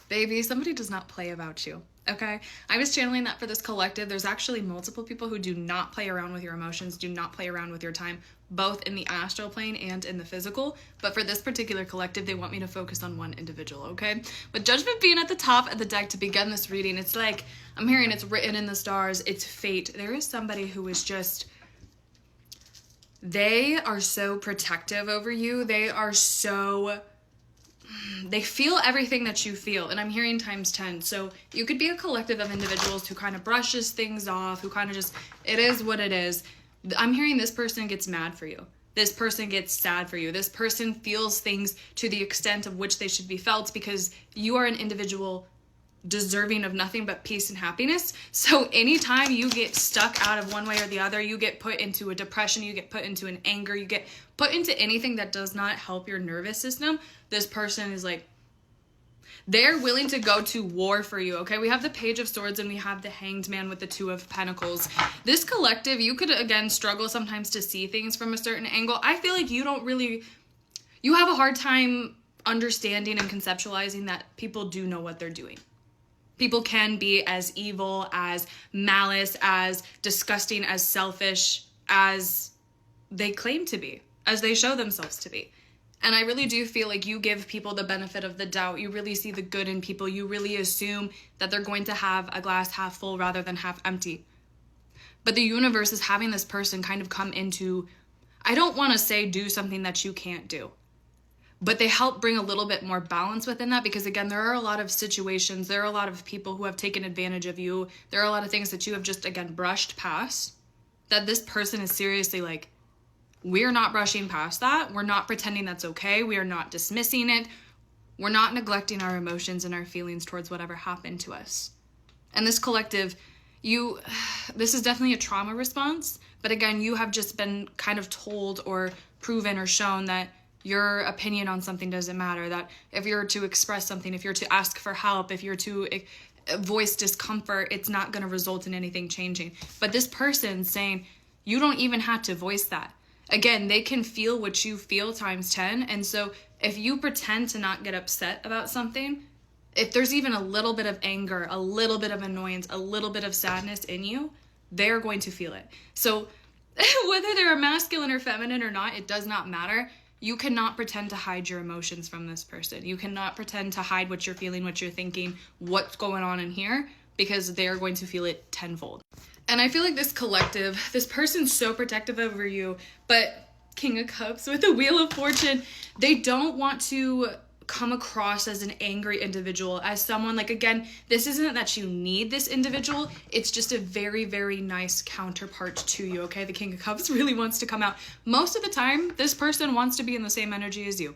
Baby, somebody does not play about you, okay? I was channeling that for this collective. There's actually multiple people who do not play around with your emotions, do not play around with your time, both in the astral plane and in the physical. But for this particular collective, they want me to focus on one individual, okay? With Judgment being at the top of the deck to begin this reading, it's like, I'm hearing it's written in the stars, it's fate. There is somebody who is just, they are so protective over you. They feel everything that you feel, and I'm hearing times 10. So you could be a collective of individuals who kind of brushes things off, who kind of just, it is what it is. I'm hearing this person gets mad for you. This person gets sad for you. This person feels things to the extent of which they should be felt because you are an individual deserving of nothing but peace and happiness. So anytime you get stuck out of one way or the other, you get put into a depression, you get put into an anger, you get put into anything that does not help your nervous system, this person is like, they're willing to go to war for you, okay? We have the Page of Swords and we have the Hanged Man with the Two of Pentacles. This collective, you could, again, struggle sometimes to see things from a certain angle. I feel like you have a hard time understanding and conceptualizing that people do know what they're doing. People can be as evil, as malice, as disgusting, as selfish as they claim to be, as they show themselves to be. And I really do feel like you give people the benefit of the doubt. You really see the good in people. You really assume that they're going to have a glass half full rather than half empty. But the universe is having this person kind of come into, I don't want to say do something that you can't do, but they help bring a little bit more balance within that because, again, there are a lot of situations, there are a lot of people who have taken advantage of you. There are a lot of things that you have just, again, brushed past that this person is seriously like, we're not brushing past that. We're not pretending that's okay. We are not dismissing it. We're not neglecting our emotions and our feelings towards whatever happened to us. And this collective, this is definitely a trauma response. But again, you have just been kind of told or proven or shown that your opinion on something doesn't matter. That if you're to express something, if you're to ask for help, if you're to voice discomfort, it's not going to result in anything changing. But this person saying, you don't even have to voice that. Again, they can feel what you feel times 10. And so if you pretend to not get upset about something, if there's even a little bit of anger, a little bit of annoyance, a little bit of sadness in you, they're going to feel it. So whether they're masculine or feminine or not, it does not matter. You cannot pretend to hide your emotions from this person. You cannot pretend to hide what you're feeling, what you're thinking, what's going on in here, because they're going to feel it tenfold. And I feel like this collective, this person's so protective over you, but King of Cups with the Wheel of Fortune, they don't want to come across as an angry individual, as someone like, again, this isn't that you need this individual, it's just a very, very nice counterpart to you, okay? The King of Cups really wants to come out. Most of the time, this person wants to be in the same energy as you.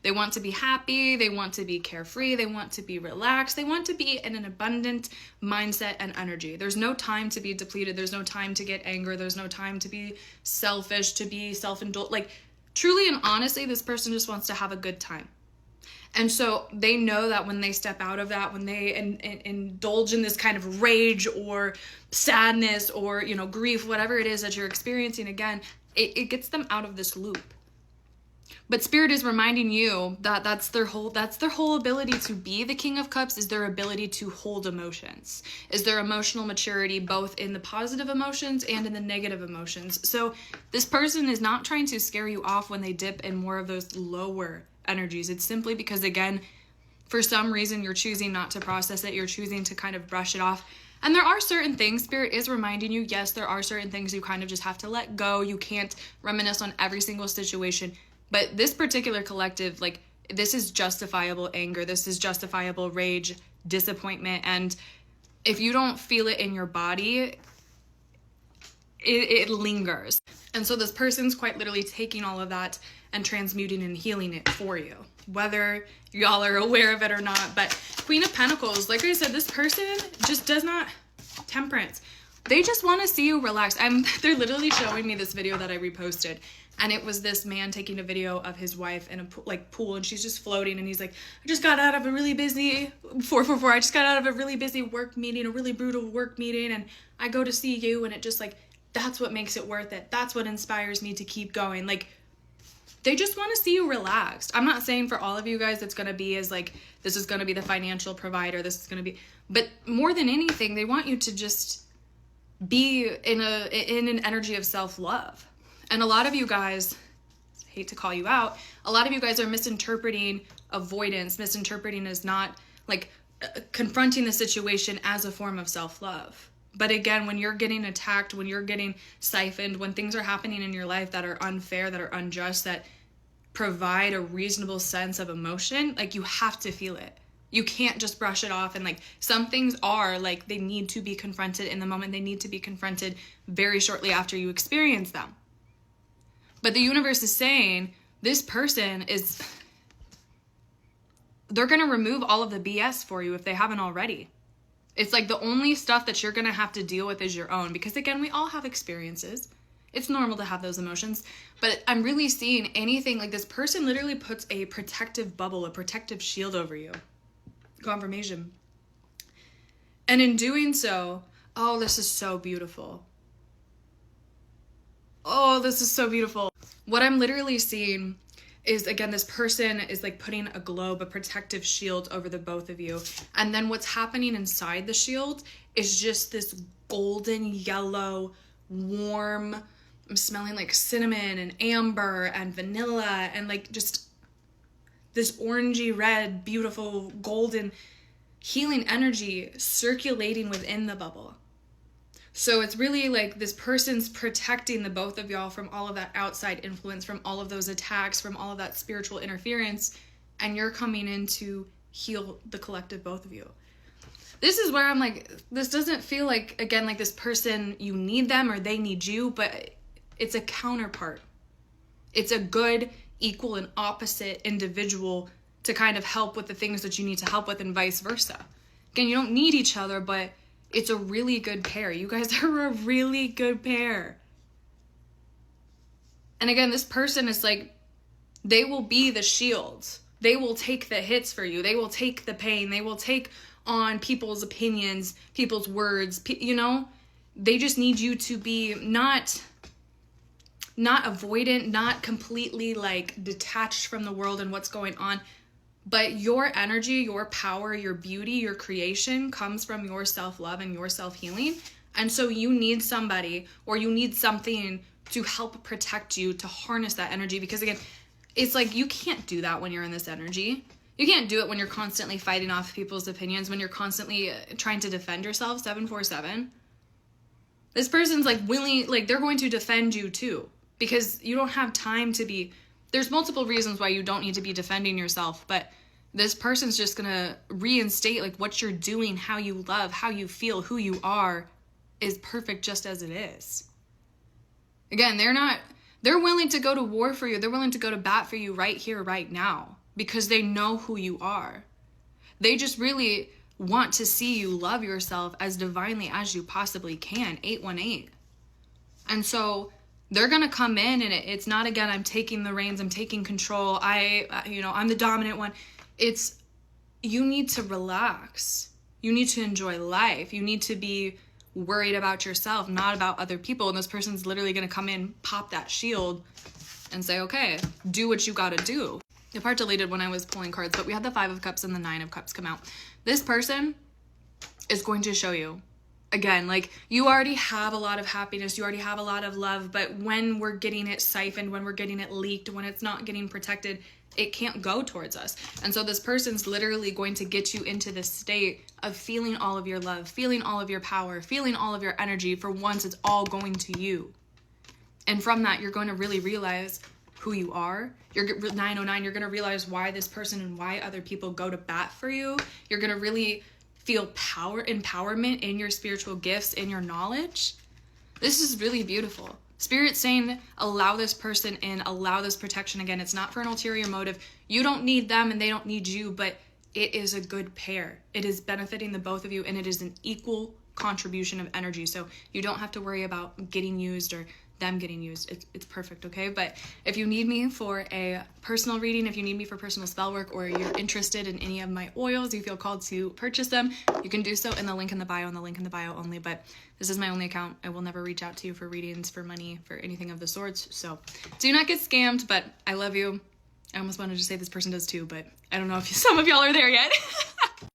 They want to be happy, they want to be carefree, they want to be relaxed, they want to be in an abundant mindset and energy. There's no time to be depleted, there's no time to get anger, there's no time to be selfish, to be self-indulgent. Like, truly and honestly, this person just wants to have a good time. And so they know that when they step out of that, when they indulge in this kind of rage or sadness or, grief, whatever it is that you're experiencing, again, it gets them out of this loop. But Spirit is reminding you that that's their whole ability to be the King of Cups, is their ability to hold emotions, is their emotional maturity, both in the positive emotions and in the negative emotions. So this person is not trying to scare you off when they dip in more of those lower energies. It's simply because, again, for some reason you're choosing not to process it, you're choosing to kind of brush it off. And there are certain things, Spirit is reminding you, yes, there are certain things you kind of just have to let go. You can't reminisce on every single situation. But this particular collective, like, this is justifiable anger. This is justifiable rage, disappointment. And if you don't feel it in your body, it lingers. And so this person's quite literally taking all of that and transmuting and healing it for you, whether y'all are aware of it or not. But Queen of Pentacles, like I said, this person just does not, Temperance, they just want to see you relax. They're literally showing me this video that I reposted. And it was this man taking a video of his wife in a pool, and she's just floating, and he's like, I just got out of a really busy, 444, I just got out of a really busy work meeting, a really brutal work meeting, and I go to see you, and it just, like, that's what makes it worth it. That's what inspires me to keep going. Like, They just want to see you relaxed. I'm not saying for all of you guys it's going to be as like, this is going to be the financial provider, this is going to be, but more than anything, they want you to just be in an energy of self-love. And a lot of you guys, I hate to call you out, a lot of you guys are misinterpreting avoidance, misinterpreting as not like confronting the situation as a form of self-love. But again, when you're getting attacked, when you're getting siphoned, when things are happening in your life that are unfair, that are unjust, that provide a reasonable sense of emotion, like you have to feel it. You can't just brush it off. And like some things are like they need to be confronted in the moment. They need to be confronted very shortly after you experience them. But the universe is saying this person is, they're going to remove all of the BS for you if they haven't already. It's like the only stuff that you're going to have to deal with is your own. Because again, we all have experiences. It's normal to have those emotions. But I'm really seeing anything like this person literally puts a protective bubble, a protective shield over you. Confirmation. And in doing so, oh, this is so beautiful. Oh, this is so beautiful. What I'm literally seeing is, again, this person is like putting a globe, a protective shield over the both of you. And then what's happening inside the shield is just this golden yellow, warm, I'm smelling like cinnamon and amber and vanilla and like just this orangey red, beautiful, golden, healing energy circulating within the bubble. So it's really like this person's protecting the both of y'all from all of that outside influence, from all of those attacks, from all of that spiritual interference, and you're coming in to heal the collective both of you. This is where I'm like, this doesn't feel like, again, like this person, you need them or they need you, but it's a counterpart. It's a good, equal, and opposite individual to kind of help with the things that you need to help with and vice versa. Again, you don't need each other, but it's a really good pair. You guys are a really good pair. And again, this person is like, they will be the shield. They will take the hits for you. They will take the pain. They will take on people's opinions, people's words, you know? They just need you to be not avoidant, not completely like detached from the world and what's going on. But your energy, your power, your beauty, your creation comes from your self-love and your self-healing. And so you need somebody or you need something to help protect you, to harness that energy. Because again, it's like you can't do that when you're in this energy. You can't do it when you're constantly fighting off people's opinions, when you're constantly trying to defend yourself 747. This person's like willing, like they're going to defend you too. Because you don't have time to be, there's multiple reasons why you don't need to be defending yourself, but this person's just gonna reinstate like what you're doing, how you love, how you feel, who you are is perfect just as it is. Again, they're willing to go to war for you. They're willing to go to bat for you right here, right now, because they know who you are. They just really want to see you love yourself as divinely as you possibly can, 818. And so they're going to come in and it's not, again, I'm taking the reins, I'm taking control, I'm the dominant one. It's, you need to relax. You need to enjoy life. You need to be worried about yourself, not about other people. And this person's literally going to come in, pop that shield and say, okay, do what you got to do. The part deleted when I was pulling cards, but we had the 5 of Cups and the 9 of Cups come out. This person is going to show you, again, like you already have a lot of happiness, you already have a lot of love, but when we're getting it siphoned, when we're getting it leaked, when it's not getting protected, it can't go towards us. And so this person's literally going to get you into this state of feeling all of your love, feeling all of your power, feeling all of your energy. For once, it's all going to you. And from that, you're going to really realize who you are. You're 909, you're going to realize why this person and why other people go to bat for you. You're going to really feel empowerment in your spiritual gifts, in your knowledge. This is really beautiful. Spirit's saying, allow this person in, allow this protection. Again, it's not for an ulterior motive. You don't need them and they don't need you, but it is a good pair. It is benefiting the both of you and it is an equal contribution of energy. So you don't have to worry about getting used or them getting used. It's perfect, okay? But if you need me for a personal reading, if you need me for personal spell work, or you're interested in any of my oils, you feel called to purchase them, you can do so in the link in the bio, and the link in the bio only. But this is my only account. I will never reach out to you for readings, for money, for anything of the sorts. So do not get scammed, but I love you. I almost wanted to say this person does too, but I don't know if some of y'all are there yet.